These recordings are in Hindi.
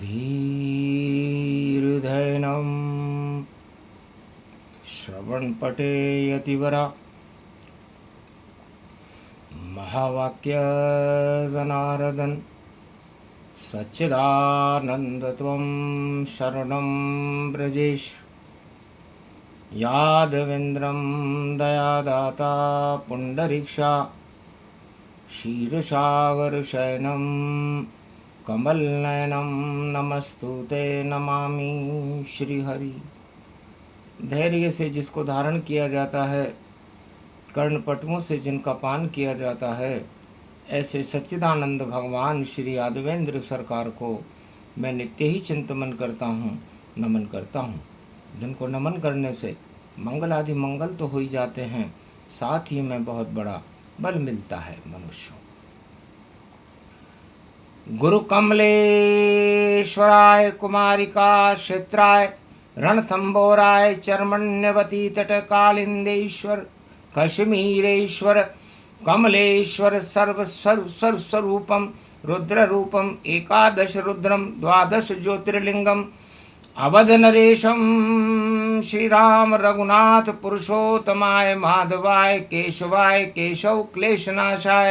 धीर्धैनं श्रवणपटे यतिवरा महावाक्यजनार्दन सच्चिदानन्दत्वं शरणं व्रजेश यादवेन्द्रं दयादाता पुण्डरीक्षा क्षीरसागरशयनं कमलनयनं नमस्तुते नमामि श्रीहरि। धैर्य से जिसको धारण किया जाता है, कर्णपटुओं से जिनका पान किया जाता है, ऐसे सच्चिदानंद भगवान श्री यादवेंद्र सरकार को मैं नित्य ही चिंतन करता हूँ, नमन करता हूँ। जिनको नमन करने से मंगल आदि मंगल तो हो ही जाते हैं, साथ ही में बहुत बड़ा बल मिलता है मनुष्यों। गुरु कमलेश्वराय कुमारिका क्षेत्राय रणथंबोराय चर्मण्यवती तट कालिंदेश्वर कश्मीरेश्वर कमलेश्वर सर्व स्वरूपम रुद्र रूपम एकादश रुद्रम द्वादश ज्योतिर्लिंगम अवध नरेशम श्रीराम रघुनाथ पुरुषोत्तमाय माधवाय केशवाय केशव क्लेशनाशाय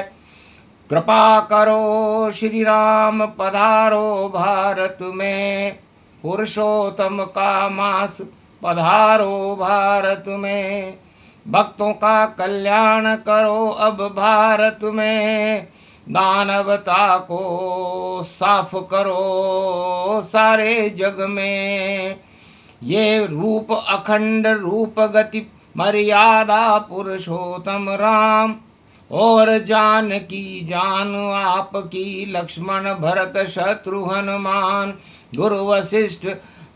कृपा करो श्री राम पधारो भारत में पुरुषोत्तम का मास पधारो भारत में भक्तों का कल्याण करो अब भारत में दानवता को साफ करो सारे जग में ये रूप अखंड रूप गति मर्यादा पुरुषोत्तम राम और जानकी जान आपकी लक्ष्मण भरत शत्रु हनुमान गुरु वशिष्ठ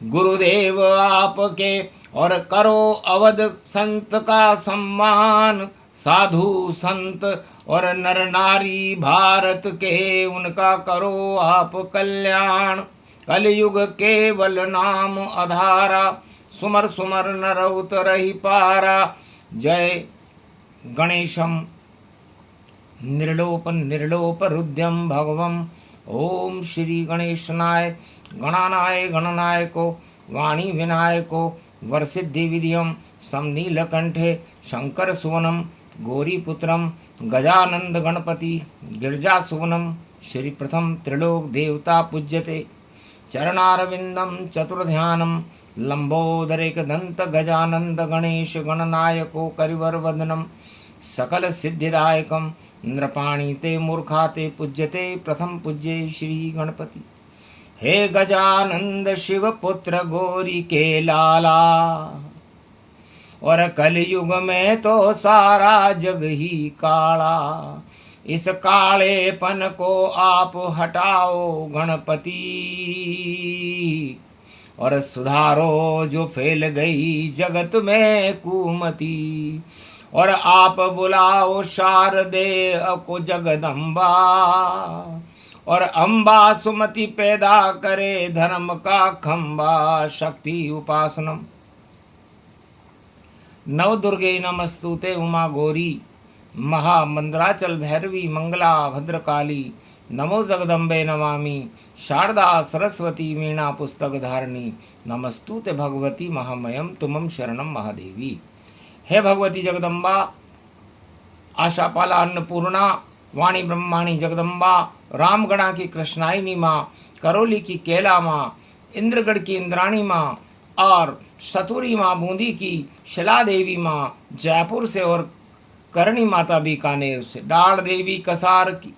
गुरुदेव आपके और करो अवध संत का सम्मान साधु संत और नर नारी भारत के उनका करो आप कल्याण कलयुग केवल नाम आधारा सुमर सुमर नर उतरहि पारा जय गणेशम निर्लोप निर्लोप रुद्यम भगवम ओम श्री गणेशनाय गणानाय गणनाय को वाणी विनाय को वर्षिद्धि विधियम समनीलकंठे शंकर सुवनम गौरीपुत्रम गजानंद गणपति गिरजा सुवनम श्री प्रथम त्रिलोक देवता पूज्यते चरणारविंदम चतुर्ध्यानम लंबोदरेक दंत गजानंद गणेश गणनायको करिवर वदनम सकल सिद्धिदायकम नृपाणी ते मूर्खा ते पूज्यते प्रथम पूज्ये श्री गणपति। हे गजानंद शिव पुत्र गौरी के लाला और कलयुग में तो सारा जग ही काला, इस कालेपन को आप हटाओ गणपति और सुधारो जो फैल गई जगत में कुमति और आप बुलाओ शारदे को जगदम्बा और अम्बा सुमति पैदा करे धर्म का खंबा शक्ति उपासनम नव दुर्गे नमस्तुते उमा गौरी महामंद्राचल भैरवी मंगला भद्रकाली नमो जगदम्बे नमामि शारदा सरस्वती वीणा पुस्तक धारिणी नमस्तुते भगवती महामयम तुमम शरणम महादेवी। हे भगवती जगदम्बा आशापाला अन्नपूर्णा वाणी ब्रह्माणी जगदम्बा रामगढ़ा की कृष्णाइनी माँ करौली की केला माँ इंद्रगढ़ की इंद्राणी माँ और सतुरी माँ बूंदी की शिला देवी माँ जयपुर से और करणी माता बीकानेर से डाल देवी कसार की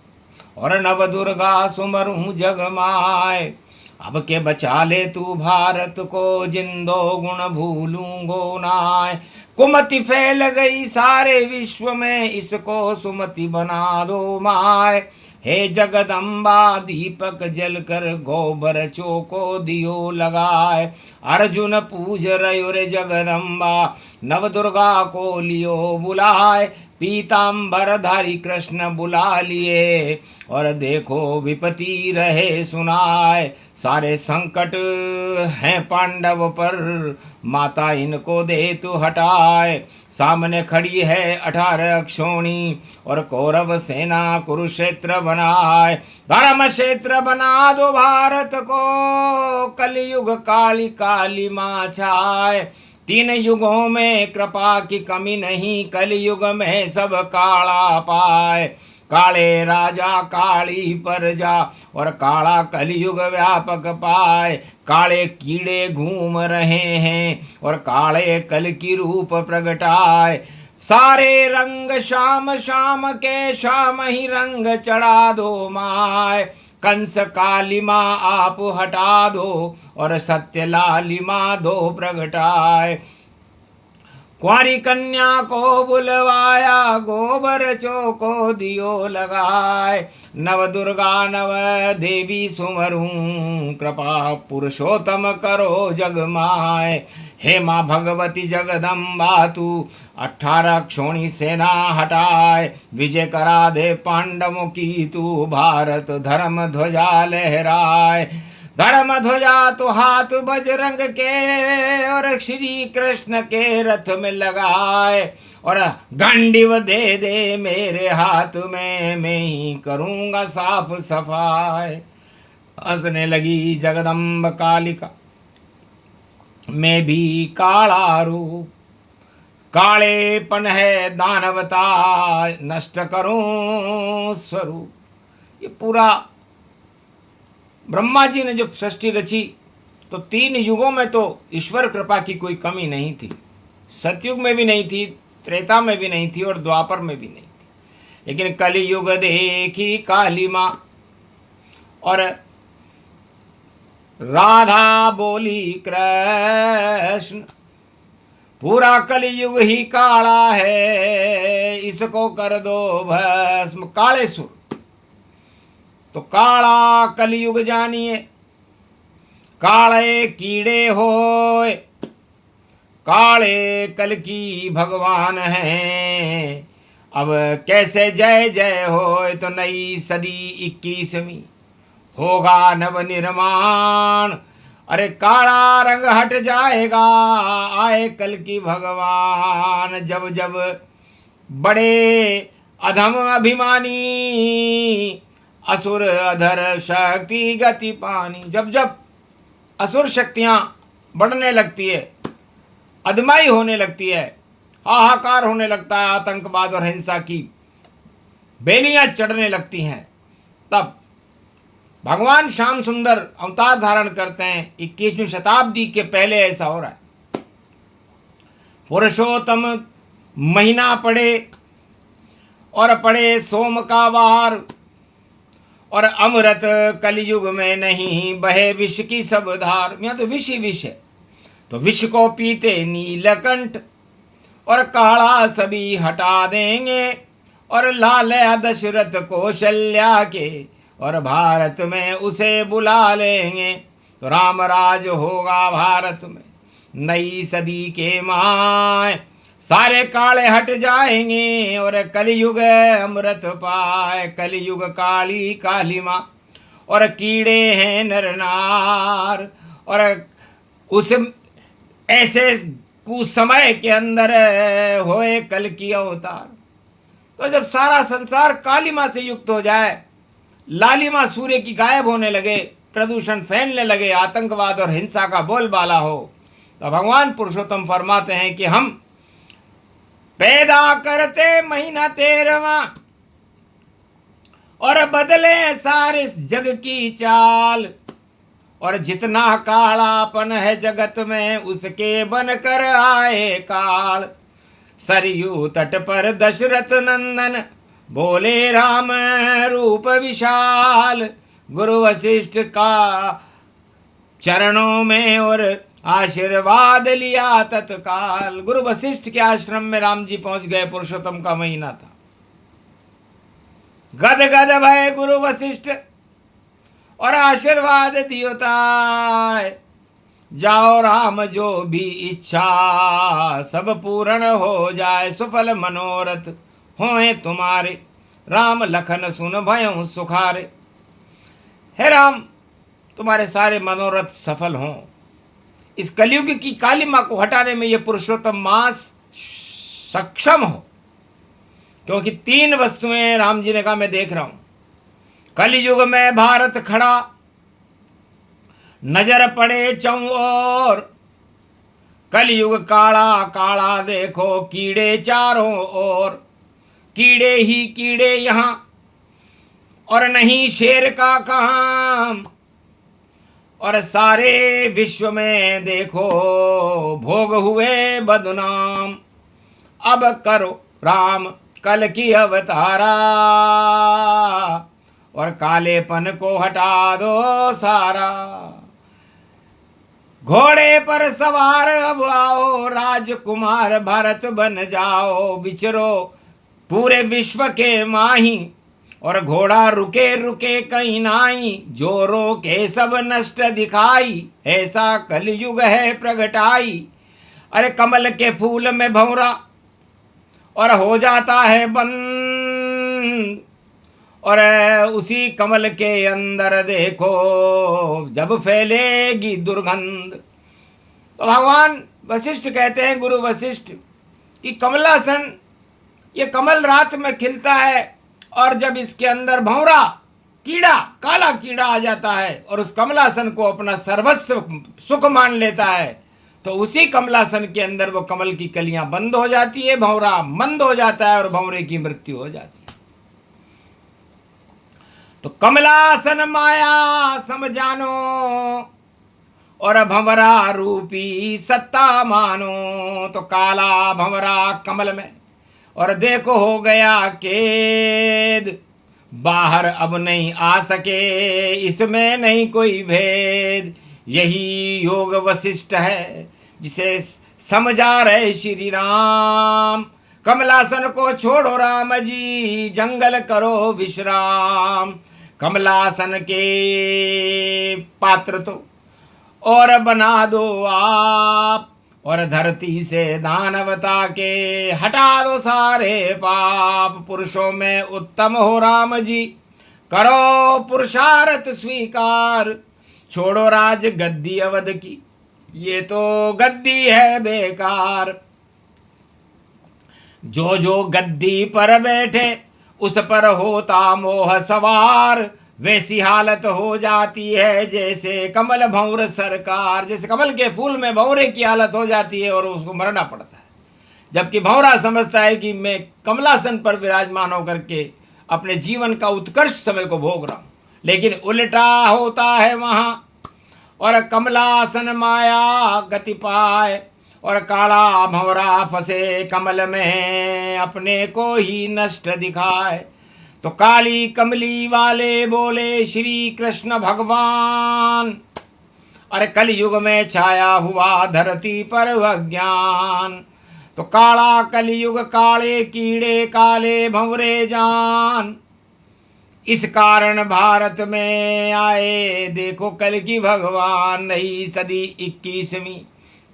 और नव दुर्गा सुमरु जग माय अब के बचा ले तू भारत को जिंदो गुण भूलूंगो नाय कुमति फैल गई सारे विश्व में इसको सुमति बना दो माय। हे जगदम्बा दीपक जलकर गोबर चौको दियो लगाए अर्जुन पूज रयो रे जगदम्बा नव दुर्गा को लियो बुलाए पीताम्बरधारी कृष्ण बुला लिए, और देखो विपत्ति रहे सुनाए, सारे संकट हैं पांडव पर, माता इनको दे तू हटाए। सामने खड़ी है 18 अक्षोणी, और कौरव सेना कुरुक्षेत्र बनाए। धर्म क्षेत्र बना दो भारत को, कलयुग काली काली माँ छाए। 3 युगों में कृपा की कमी नहीं, कलयुग में सब काला पाए। काले राजा काली प्रजा, और काला कलयुग व्यापक पाए। काले कीड़े घूम रहे हैं, और काले कल की रूप प्रगटाए। सारे रंग शाम शाम के, शाम ही रंग चढ़ा दो माय। कंस कालिमा आप हटा दो, और सत्य लालिमा दो प्रगटाए। कुंवारी कन्या को बुलवाया, गोबर चौको दियो लगाए। नव दुर्गा नव देवी सुमरूं, कृपा पुरुषोत्तम करो जगमाए। हे माँ भगवती जगदम्बा तू 18 क्षोणी सेना हटाए। विजय करा दे पांडवों की तू, भारत धर्म ध्वजा लहराए। धर्म ध्वजा तो हाथ बजरंग के, और श्री कृष्ण के रथ में लगाए। और गांडीव दे दे मेरे हाथ में, मैं ही करूँगा साफ सफाई। हंसने लगी जगदम्ब कालिका, मैं भी काला रूप, कालेपन है दानवता, नष्ट करूं स्वरूप। ये पूरा ब्रह्मा जी ने जब सृष्टि रची, तो 3 युगों में तो ईश्वर कृपा की कोई कमी नहीं थी। सतयुग में भी नहीं थी, त्रेता में भी नहीं थी, और द्वापर में भी नहीं थी। लेकिन कलयुग देखी काली माँ, और राधा बोली कृष्ण, पूरा कलयुग ही काला है, इसको कर दो भस्म। कालेसुर तो काला कलयुग जानिए, काले कीड़े होए, काले कल की भगवान हैं। अब कैसे जय जय होए, तो नई सदी 21वीं होगा नव निर्माण। अरे काला रंग हट जाएगा, आए कल की भगवान। जब जब बड़े अधम अभिमानी, असुर अधर शक्ति गति पानी। जब जब असुर शक्तियां बढ़ने लगती है, अधमाई होने लगती है, हाहाकार होने लगता है, आतंकवाद और हिंसा की बेलियां चढ़ने लगती हैं, तब भगवान श्याम सुंदर अवतार धारण करते हैं। 21वीं शताब्दी के पहले ऐसा हो रहा है। पुरुषोत्तम महीना पड़े, और पड़े सोम का वार, और अमृत कलयुग में नहीं, बहे विष की सब धार। यहाँ तो विष ही विष है, तो विष को पीते नीलकंठ, और काला सभी हटा देंगे। और लाल दशरथ कौशल्या के, और भारत में उसे बुला लेंगे। तो राम राज होगा भारत में, नई सदी के माय। सारे काले हट जाएंगे, और कलयुग अमृत पाए। कलयुग काली काली माँ, और कीड़े हैं नर नार। और उस ऐसे कुसमय के अंदर होए कल की अवतार। तो जब सारा संसार कालिमा से युक्त हो जाए, लालिमा सूर्य की गायब होने लगे, प्रदूषण फैलने लगे, आतंकवाद और हिंसा का बोलबाला हो, तो भगवान पुरुषोत्तम फरमाते हैं कि हम पैदा करते महीना 13वां, और बदले सारे इस जग की चाल। और जितना कालापन है जगत में, उसके बनकर आए काल। सरयू तट पर दशरथ नंदन, बोले राम रूप विशाल। गुरु वशिष्ठ का चरणों में, और आशीर्वाद लिया तत्काल। गुरु वशिष्ठ के आश्रम में राम जी पहुंच गए। पुरुषोत्तम का महीना था। गद गद भय गुरु वशिष्ठ, और आशीर्वाद दियोताय। जाओ राम जो भी इच्छा, सब पूर्ण हो जाए। सुफल मनोरथ होए तुम्हारे, राम लखन सुन भयं सुखारे। हे राम, तुम्हारे सारे मनोरथ सफल हों। इस कलयुग की कालिमा को हटाने में ये पुरुषोत्तम मास सक्षम हो, क्योंकि 3 वस्तुएं राम जी ने कहा मैं देख रहा हूं। कलयुग में भारत खड़ा, नजर पड़े चौं ओर। कलयुग काला काला देखो, कीड़े चारों ओर। कीड़े ही कीड़े यहां, और नहीं शेर का काम। और सारे विश्व में देखो, भोग हुए बदनाम। अब करो राम कल की अवतारा, और कालेपन को हटा दो सारा। घोड़े पर सवार अब आओ, राजकुमार भरत बन जाओ। विचरो पूरे विश्व के माही, और घोड़ा रुके रुके कहीं नाई। जो रोके सब नष्ट दिखाई, ऐसा कलयुग है प्रगटाई। अरे कमल के फूल में भंवरा, और हो जाता है बंद। और उसी कमल के अंदर देखो, जब फैलेगी दुर्गंध। तो भगवान वशिष्ठ कहते हैं, गुरु वशिष्ठ, कि कमलासन ये कमल रात में खिलता है, और जब इसके अंदर भंवरा कीड़ा, काला कीड़ा आ जाता है और उस कमलासन को अपना सर्वस्व सुख मान लेता है, तो उसी कमलासन के अंदर वो कमल की कलियां बंद हो जाती है, भंवरा मंद हो जाता है और भंवरे की मृत्यु हो जाती है। तो कमलासन माया समझानो, और भंवरा रूपी सत्ता मानो। तो काला भंवरा कमल में, और देखो हो गया कैद। बाहर अब नहीं आ सके, इसमें नहीं कोई भेद। यही योग वशिष्ठ है, जिसे समझा रहे श्री राम। कमलासन को छोड़ो राम जी, जंगल करो विश्राम। कमलासन के पात्र तो और बना दो आप, और धरती से दानवता के हटा दो सारे पाप। पुरुषों में उत्तम हो राम जी, करो पुरुषार्थ स्वीकार। छोड़ो राज गद्दी अवध की, ये तो गद्दी है बेकार। जो जो गद्दी पर बैठे, उस पर होता मोह सवार। वैसी हालत हो जाती है जैसे कमल भंवर सरकार। जैसे कमल के फूल में भंवरे की हालत हो जाती है और उसको मरना पड़ता है, जबकि भंवरा समझता है कि मैं कमलासन पर विराजमान होकर के अपने जीवन का उत्कर्ष समय को भोग रहा हूँ। लेकिन उल्टा होता है वहाँ, और कमलासन माया गति पाए, और काला भंवरा फंसे कमल में, अपने को ही नष्ट दिखाए। तो काली कमली वाले बोले श्री कृष्ण भगवान, अरे कलयुग में छाया हुआ धरती पर वह ज्ञान। तो काला कलयुग, काले कीड़े, काले भंवरे जान। इस कारण भारत में आए देखो कल की भगवान। नई सदी 21वीं,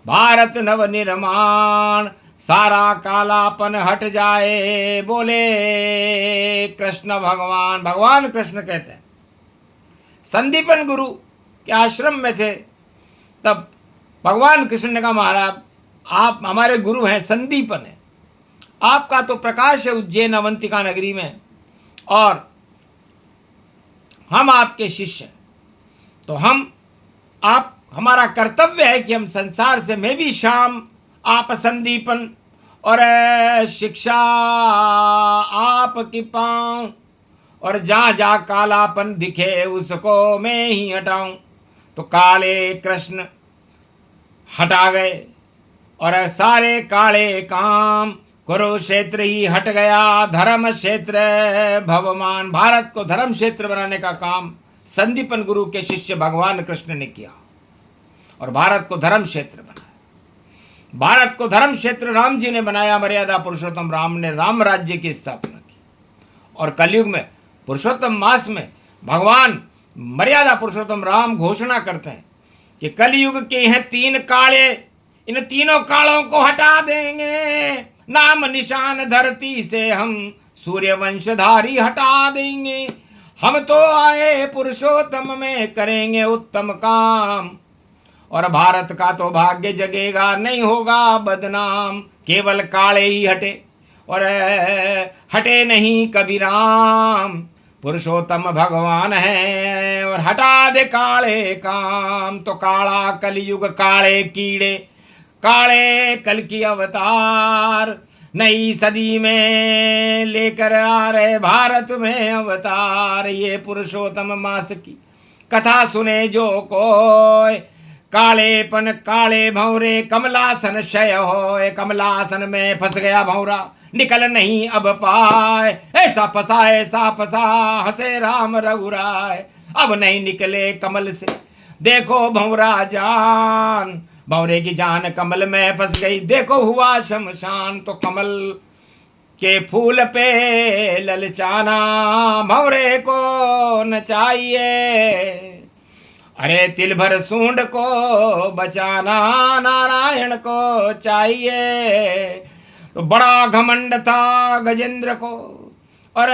भारत नव निर्माण। सारा कालापन हट जाए, बोले कृष्ण भगवान। भगवान कृष्ण कहते हैं, संदीपन गुरु के आश्रम में थे, तब भगवान कृष्ण ने कहा महाराज आप हमारे गुरु हैं, संदीपन है, आपका तो प्रकाश है उज्जैन अवंतिका नगरी में, और हम आपके शिष्य हैं। तो हमारा कर्तव्य है कि हम संसार से, मैं भी श्याम, आप संदीपन, और शिक्षा आपकी पाऊं, और जहाँ जहाँ कालापन दिखे उसको मैं ही हटाऊं। तो काले कृष्ण हटा गए, और सारे काले काम। कुरुक्षेत्र ही हट गया, धर्म क्षेत्र भवमान। भारत को धर्म क्षेत्र बनाने का काम संदीपन गुरु के शिष्य भगवान कृष्ण ने किया, और भारत को धर्म क्षेत्र बनाया। भारत को धर्म क्षेत्र राम जी ने बनाया, मर्यादा पुरुषोत्तम राम ने राम राज्य की स्थापना की। और कलयुग में पुरुषोत्तम मास में भगवान मर्यादा पुरुषोत्तम राम घोषणा करते हैं कि कलयुग के हैं 3 काले, इन तीनों कालों को हटा देंगे, नाम निशान धरती से हम सूर्य वंशधारी हटा देंगे। हम तो आए पुरुषोत्तम में करेंगे उत्तम काम, और भारत का तो भाग्य जगेगा नहीं होगा बदनाम। केवल काले ही हटे और हटे नहीं कभी राम, पुरुषोत्तम भगवान है और हटा दे काले काम। तो काला कलयुग काले कीड़े, काले कल की अवतार, नई सदी में लेकर आ रहे भारत में अवतार। ये पुरुषोत्तम मास की कथा सुने जो कोय, कालेपन काले भंवरे कमलासन शय होए। कमलासन में फंस गया भंवरा निकल नहीं अब पाए, ऐसा फंसा हंसे राम रघुराय। अब नहीं निकले कमल से देखो भंवरा जान, भंवरे की जान कमल में फंस गई देखो हुआ शमशान। तो कमल के फूल पे ललचाना भंवरे को न चाहिए, अरे तिल भर सूंड को बचाना नारायण को चाहिए। तो बड़ा घमंड था गजेंद्र को और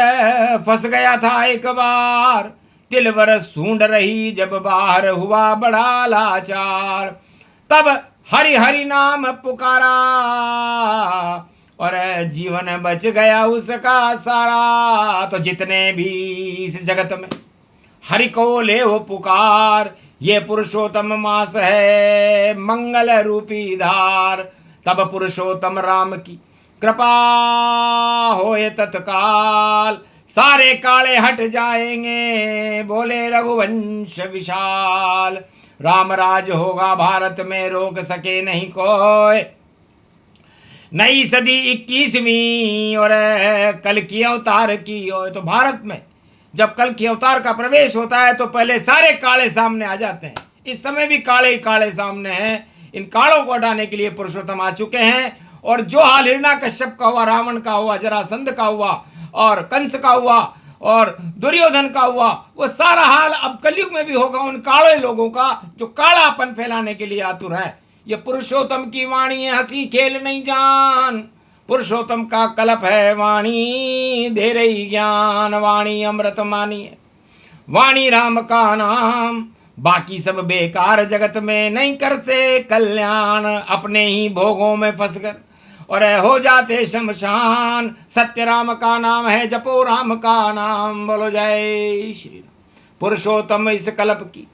फंस गया था एक बार, तिल भर सूंड रही जब बाहर हुआ बड़ा लाचार। तब हरि हरि नाम पुकारा और जीवन बच गया उसका सारा। तो जितने भी इस जगत में हरि को ले वो पुकार, ये पुरुषोत्तम मास है मंगल रूपी धार। तब पुरुषोत्तम राम की कृपा होए तत्काल, सारे काले हट जाएंगे बोले रघुवंश विशाल। राम राज होगा भारत में रोक सके नहीं कोई, नई सदी 21वीं और कल की अवतार की हो। तो भारत में जब कल की अवतार का प्रवेश होता है तो पहले सारे काले सामने आ जाते हैं। इस समय भी काले ही काले सामने हैं। इन कालों को हटाने के लिए पुरुषोत्तम आ चुके हैं। और जो हाल हिरण्यकश्यप का हुआ, रावण का हुआ, जरासंध का हुआ और कंस का हुआ और दुर्योधन का हुआ, वो सारा हाल अब कलयुग में भी होगा उन काले लोगों का जो कालापन फैलाने के लिए आतुर है। ये पुरुषोत्तम की वाणी है, हंसी खेल नहीं जान। पुरुषोत्तम का कलप है वाणी, दे रही ज्ञान। वाणी अमृत मानी है, वाणी राम का नाम। बाकी सब बेकार जगत में नहीं करते कल्याण, अपने ही भोगों में फंसकर और हो जाते शमशान। सत्य राम का नाम है, जपो राम का नाम। बोलो जय श्री राम। पुरुषोत्तम इस कल्प की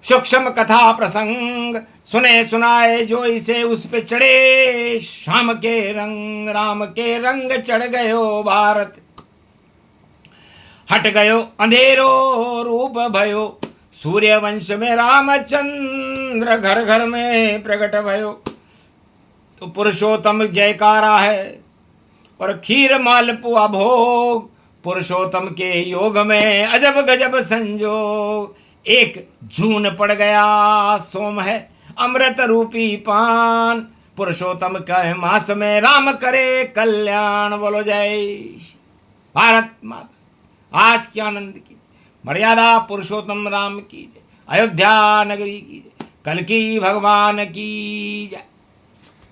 सूक्ष्म कथा प्रसंग सुने सुनाए जो इसे, उस पे चढ़े श्याम के रंग। राम के रंग चढ़ गयो भारत, हट गयो अंधेरो रूप भयो। सूर्य वंश में रामचंद्र घर घर में प्रकट भयो। तो पुरुषोत्तम जयकारा है और खीर मालपुआ भोग। पुरुषोत्तम के योग में अजब गजब संजोग। एक जून पड़ गया सोम है अमृत रूपी पान। पुरुषोत्तम के मास में राम करे कल्याण। बोलो जय भारत माता। आज की आनंद की मर्यादा पुरुषोत्तम राम की जय। अयोध्या नगरी की जय। कल की भगवान की जय।